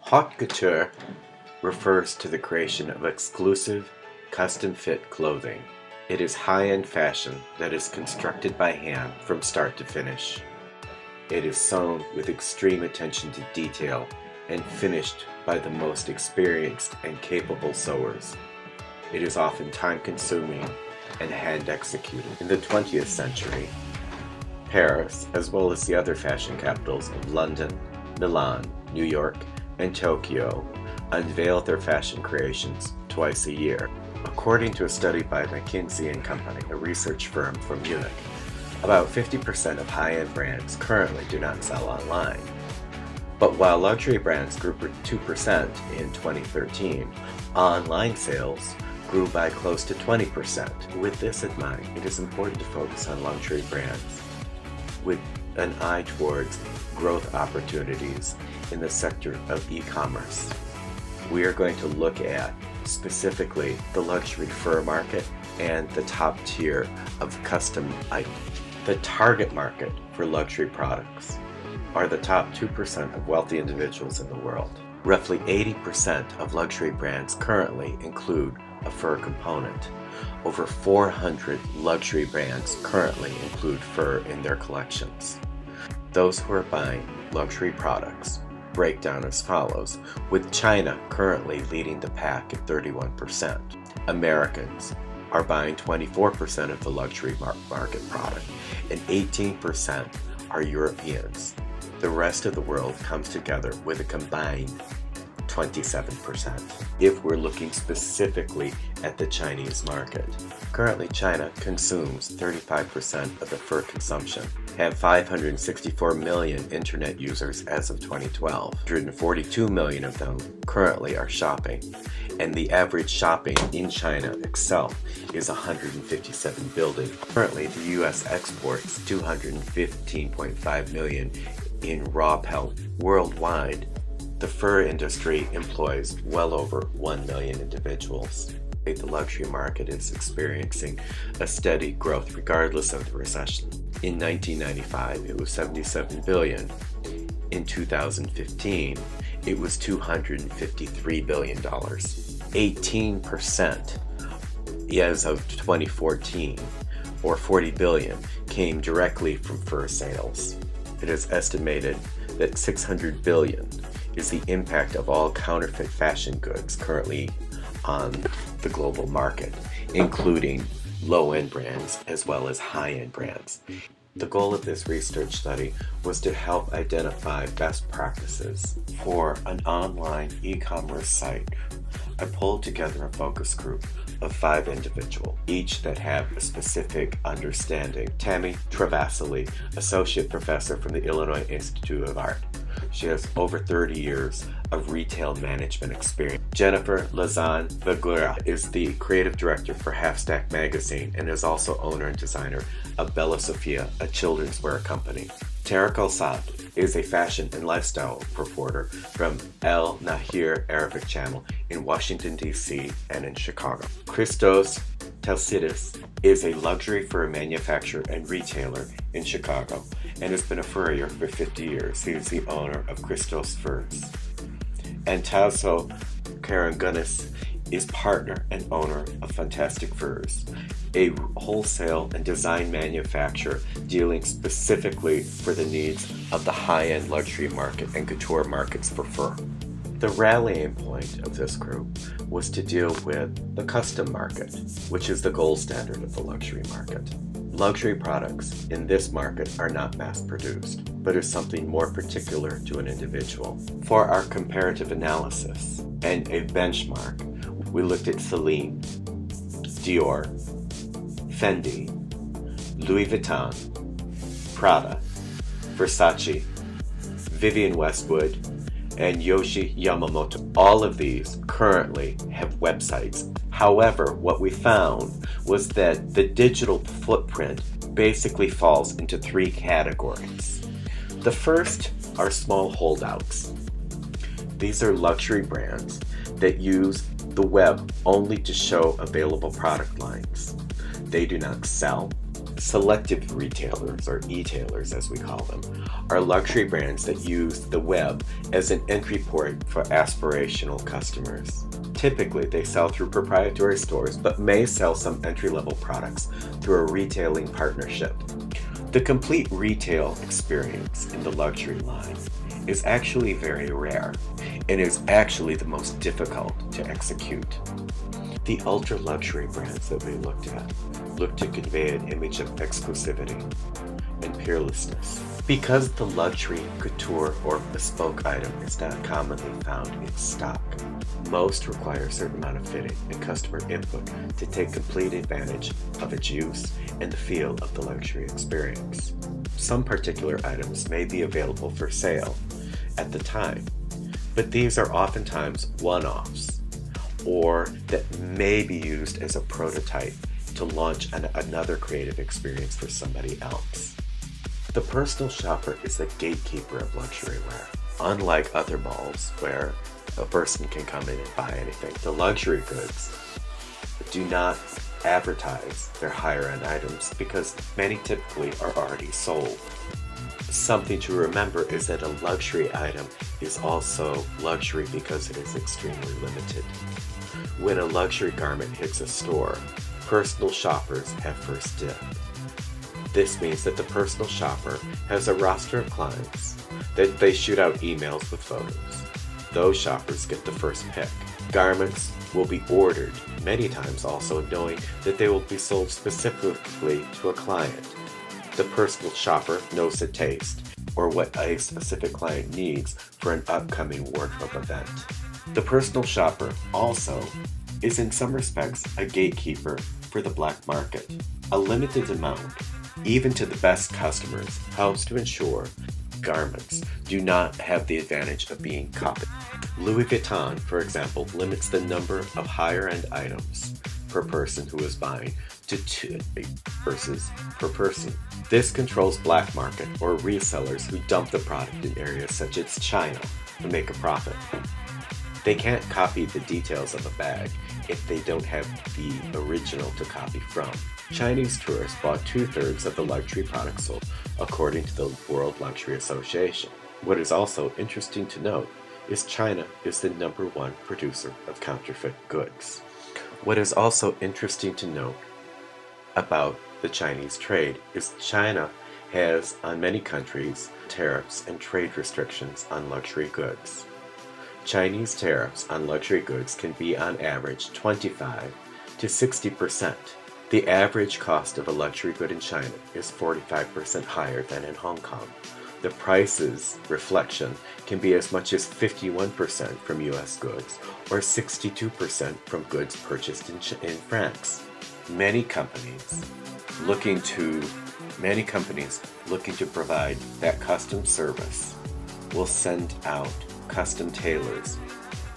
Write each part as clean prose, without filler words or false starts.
Haute couture refers to the creation of exclusive, custom-fit clothing. It is high-end fashion that is constructed by hand from start to finish. It is sewn with extreme attention to detail and finished by the most experienced and capable sewers. It is often time-consuming and hand-executed. In the 20th century, Paris, as well as the other fashion capitals of London, Milan, New York, and Tokyo, unveiled their fashion creations twice a year. According to a study by McKinsey & Company, a research firm from Munich, about 50% of high-end brands currently do not sell online. But while luxury brands grew 2% in 2013, online sales grew by close to 20%. With this in mind, it is important to focus on luxury brands with an eye towards growth opportunities in the sector of e-commerce. We are going to look at specifically the luxury fur market and the top tier of custom items. The target market for luxury products are the top 2% of wealthy individuals in the world. Roughly 80% of luxury brands currently include a fur component. Over 400 luxury brands currently include fur in their collections. Those who are buying luxury products break down as follows, with China currently leading the pack at 31%. Americans are buying 24% of the luxury market product, and 18% are Europeans. The rest of the world comes together with a combined 27%. If we're looking specifically at the Chinese market, currently China consumes 35% of the fur consumption, have 564 million internet users as of 2012. 142 million of them currently are shopping, and the average shopping in China itself is 157 billion. Currently, the U.S. exports 215.5 million in raw pelt. Worldwide, the fur industry employs well over 1 million individuals. The luxury market is experiencing a steady growth regardless of the recession. In 1995, it was $77 billion. In 2015, it was $253 billion. 18% as of 2014, or $40 billion, came directly from fur sales. It is estimated that $600 billion is the impact of all counterfeit fashion goods currently on the global market, including low-end brands as well as high-end brands. The goal of this research study was to help identify best practices for an online e-commerce site. I pulled together a focus group of 5 individuals, each that have a specific understanding. Tammy Travasili, Associate Professor from the Illinois Institute of Art. She has over 30 years of retail management experience. Jennifer Lazan-Vergara is the creative director for Half Stack Magazine and is also owner and designer of Bella Sophia, a children's wear company. Tarek Al-Saad is a fashion and lifestyle reporter from El Nahir Arabic Channel in Washington, D.C. and in Chicago. Christos Telsidis is a luxury fur manufacturer and retailer in Chicago and has been a furrier for 50 years. He is the owner of Christos Furs. And Tasso Karangunis is partner and owner of Fantastic Furs, a wholesale and design manufacturer dealing specifically for the needs of the high-end luxury market and couture markets for fur. The rallying point of this group was to deal with the custom market, which is the gold standard of the luxury market. Luxury products in this market are not mass-produced, but is something more particular to an individual. For our comparative analysis and a benchmark, we looked at Celine, Dior, Fendi, Louis Vuitton, Prada, Versace, Vivienne Westwood, and Yohji Yamamoto. All of these currently have websites. However, what we found was that the digital footprint basically falls into 3 categories. The first are small holdouts. These are luxury brands that use the web only to show available product lines. They do not sell, Selective retailers, or e-tailers as we call them, are luxury brands that use the web as an entry port for aspirational customers. Typically, they sell through proprietary stores, but may sell some entry-level products through a retailing partnership. The complete retail experience in the luxury line is actually very rare and is actually the most difficult to execute. The ultra-luxury brands that we looked at look to convey an image of exclusivity and peerlessness. Because the luxury, couture, or bespoke item is not commonly found in stock, most require a certain amount of fitting and customer input to take complete advantage of its use and the feel of the luxury experience. Some particular items may be available for sale at the time, but these are oftentimes one-offs, or that may be used as a prototype to launch another creative experience for somebody else. The personal shopper is the gatekeeper of luxury wear. Unlike other malls where a person can come in and buy anything, the luxury goods do not advertise their higher-end items because many typically are already sold. Something to remember is that a luxury item is also luxury because it is extremely limited. When a luxury garment hits a store, personal shoppers have first dibs. This means that the personal shopper has a roster of clients that they shoot out emails with photos. Those shoppers get the first pick. Garments will be ordered, many times also knowing that they will be sold specifically to a client. The personal shopper knows the taste or what a specific client needs for an upcoming wardrobe event. The personal shopper also is in some respects a gatekeeper for the black market. A limited amount, even to the best customers, helps to ensure garments do not have the advantage of being copied. Louis Vuitton, for example, limits the number of higher-end items per person who is buying to 2 purses per person. This controls black market or resellers who dump the product in areas such as China to make a profit. They can't copy the details of a bag if they don't have the original to copy from. Chinese tourists bought 2/3 of the luxury products sold, according to the World Luxury Association. What is also interesting to note is China is the #1 producer of counterfeit goods. What is also interesting to note about the Chinese trade is China has, on many countries, tariffs and trade restrictions on luxury goods. Chinese tariffs on luxury goods can be on average 25 to 60%. The average cost of a luxury good in China is 45% higher than in Hong Kong. The prices reflection can be as much as 51% from US goods or 62% from goods purchased in France. Many companies looking to provide that custom service will send out custom tailors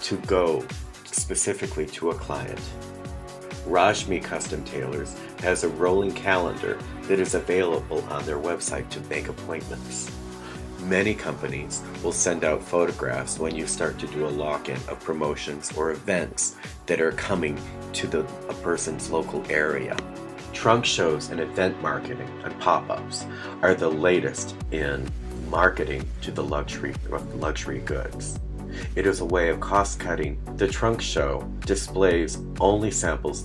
to go specifically to a client. Rajmi Custom Tailors has a rolling calendar that is available on their website to make appointments. Many companies will send out photographs when you start to do a lock-in of promotions or events that are coming to a person's local area. Trunk shows and event marketing and pop-ups are the latest in marketing to the luxury goods. It is a way of cost-cutting. The trunk show displays only samples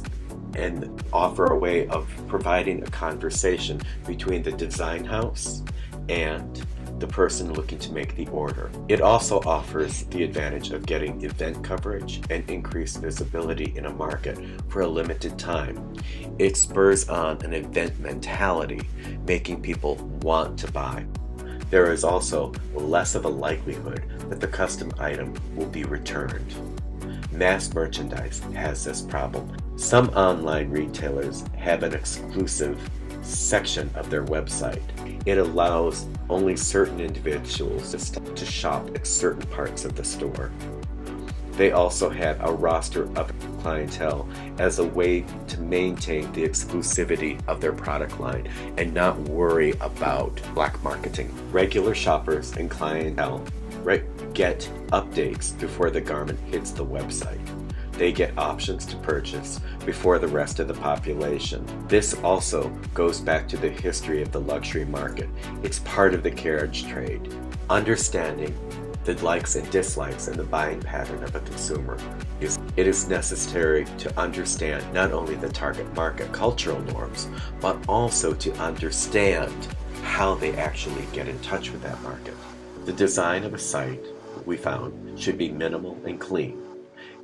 and offer a way of providing a conversation between the design house and the person looking to make the order. It also offers the advantage of getting event coverage and increased visibility in a market for a limited time. It spurs on an event mentality, making people want to buy. There is also less of a likelihood that the custom item will be returned. Mass merchandise has this problem. Some online retailers have an exclusive section of their website. It allows only certain individuals to shop at certain parts of the store. They also have a roster of clientele as a way to maintain the exclusivity of their product line and not worry about black marketing. Regular shoppers and clientele get updates before the garment hits the website. they get options to purchase before the rest of the population. This also goes back to the history of the luxury market. It's part of the carriage trade. Understanding the likes and dislikes and the buying pattern of a consumer it is necessary to understand not only the target market cultural norms, but also to understand how they actually get in touch with that market. The design of a site, we found, should be minimal and clean.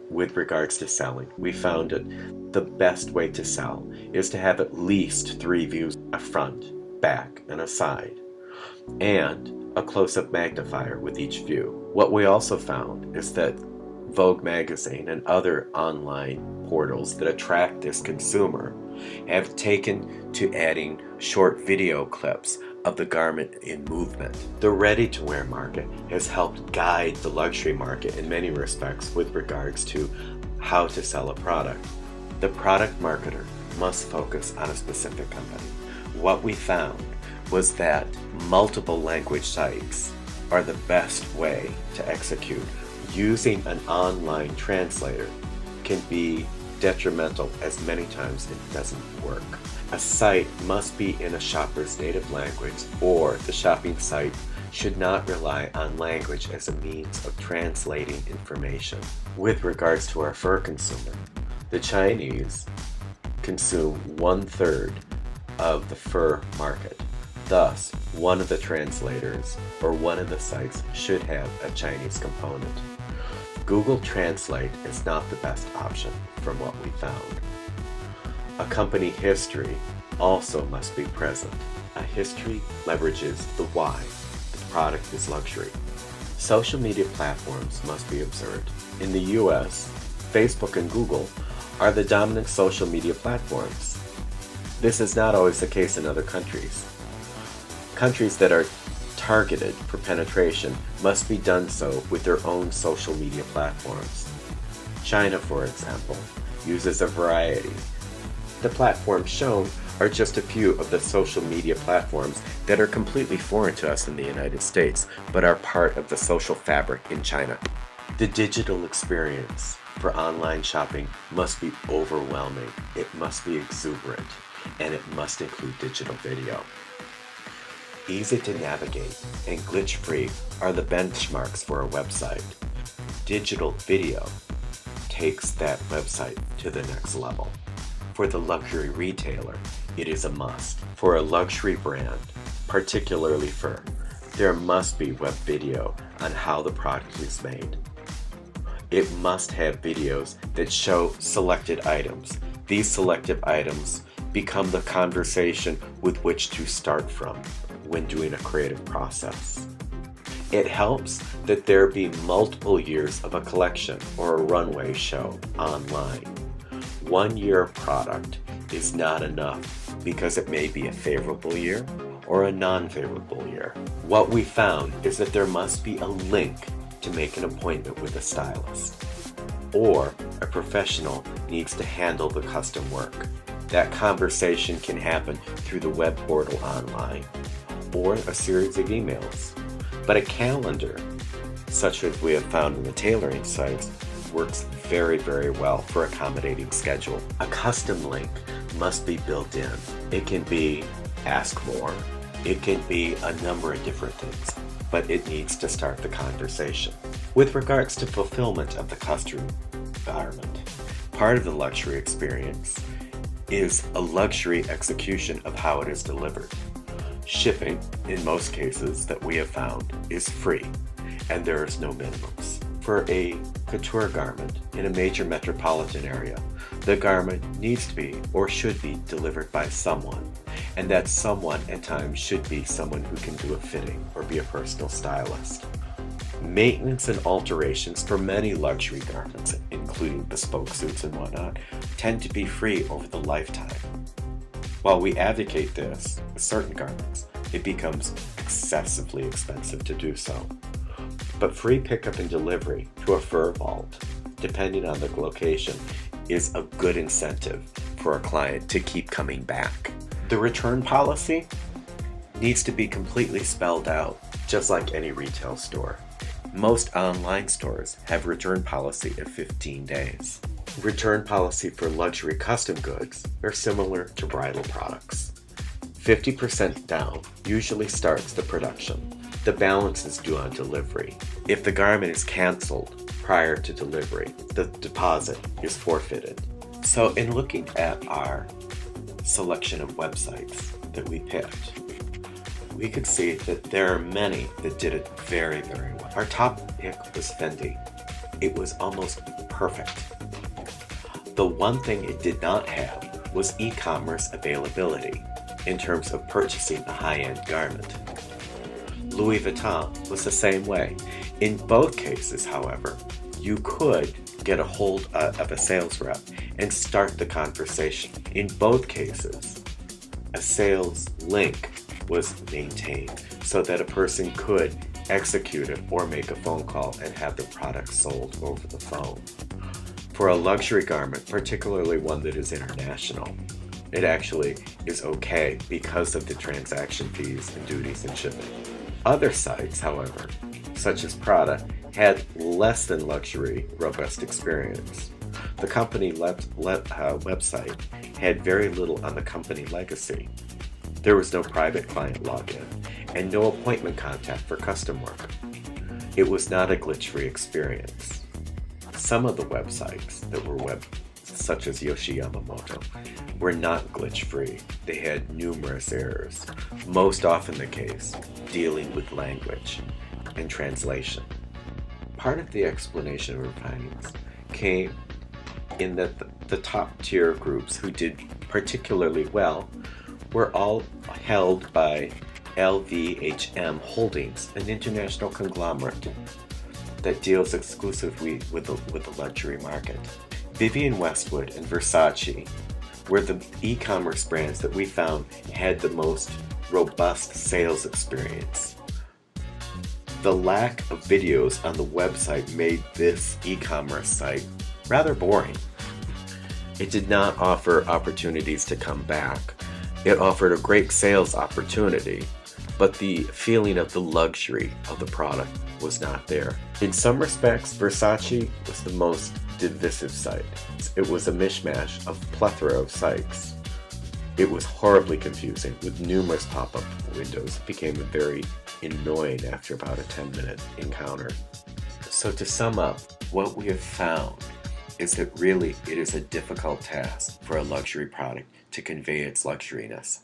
With regards to selling, we found that the best way to sell is to have at least 3 views: a front, back, and a side, and a close-up magnifier with each view. What we also found is that Vogue magazine and other online portals that attract this consumer have taken to adding short video clips of the garment in movement. The ready-to-wear market has helped guide the luxury market in many respects with regards to how to sell a product. The product marketer must focus on a specific company. What we found was that multiple language sites are the best way to execute. Using an online translator can be detrimental, as many times it doesn't work. A site must be in a shopper's native language, or the shopping site should not rely on language as a means of translating information. With regards to our fur consumer, the Chinese consume 1/3 of the fur market. Thus, one of the translators or one of the sites should have a Chinese component. Google Translate is not the best option from what we found. A company history also must be present. A history leverages the why. The product is luxury. Social media platforms must be observed. In the US, Facebook and Google are the dominant social media platforms. This is not always the case in other countries. Countries that are targeted for penetration must be done so with their own social media platforms. China, for example, uses a variety. The platforms shown are just a few of the social media platforms that are completely foreign to us in the United States, but are part of the social fabric in China. The digital experience for online shopping must be overwhelming, it must be exuberant, and it must include digital video. Easy to navigate and glitch-free are the benchmarks for a website. Digital video takes that website to the next level. For the luxury retailer, it is a must. For a luxury brand, particularly fur, there must be web video on how the product is made. It must have videos that show selected items. These selected items become the conversation with which to start from when doing a creative process. It helps that there be multiple years of a collection or a runway show online. 1 year of product is not enough because it may be a favorable year or a non-favorable year. What we found is that there must be a link to make an appointment with a stylist, or a professional needs to handle the custom work. That conversation can happen through the web portal online or a series of emails. But a calendar, such as we have found in the tailoring sites, works very, very well for accommodating schedule. A custom link must be built in. It can be ask more, it can be a number of different things, but it needs to start the conversation. With regards to fulfillment of the custom garment, part of the luxury experience is a luxury execution of how it is delivered. Shipping, in most cases that we have found, is free, and there is no minimums. For a couture garment in a major metropolitan area, the garment needs to be or should be delivered by someone, and that someone at times should be someone who can do a fitting or be a personal stylist. Maintenance and alterations for many luxury garments, including bespoke suits and whatnot, tend to be free over the lifetime. While we advocate this with certain garments, it becomes excessively expensive to do so. But free pickup and delivery to a fur vault, depending on the location, is a good incentive for a client to keep coming back. The return policy needs to be completely spelled out, just like any retail store. Most online stores have return policy of 15 days. Return policy for luxury custom goods are similar to bridal products. 50% down usually starts the production. The balance is due on delivery. If the garment is canceled prior to delivery, the deposit is forfeited. So in looking at our selection of websites that we picked, we could see that there are many that did it very, very well. Our top pick was Fendi. It was almost perfect. The one thing it did not have was e-commerce availability in terms of purchasing a high-end garment. Louis Vuitton was the same way. In both cases, however, you could get a hold of a sales rep and start the conversation. In both cases, a sales link was maintained so that a person could execute it or make a phone call and have the product sold over the phone. For a luxury garment, particularly one that is international, it actually is okay because of the transaction fees and duties and shipping. Other sites, however, such as Prada, had less than luxury robust experience. The company website had very little on the company legacy. There was no private client login and no appointment contact for custom work. It was not a glitch-free experience. Some of the websites that were such as Yohji Yamamoto, were not glitch-free. They had numerous errors, most often the case dealing with language and translation. Part of the explanation of our findings came in that the top tier groups who did particularly well were all held by LVMH Holdings, an international conglomerate that deals exclusively with the luxury market. Vivienne Westwood and Versace were the e-commerce brands that we found had the most robust sales experience. The lack of videos on the website made this e-commerce site rather boring. It did not offer opportunities to come back. It offered a great sales opportunity, but the feeling of the luxury of the product was not there. In some respects, Versace was the most divisive site. It was a mishmash of plethora of sites. It was horribly confusing with numerous pop-up windows. It became very annoying after about a 10-minute encounter. So to sum up, what we have found is that really it is a difficult task for a luxury product to convey its luxuriness.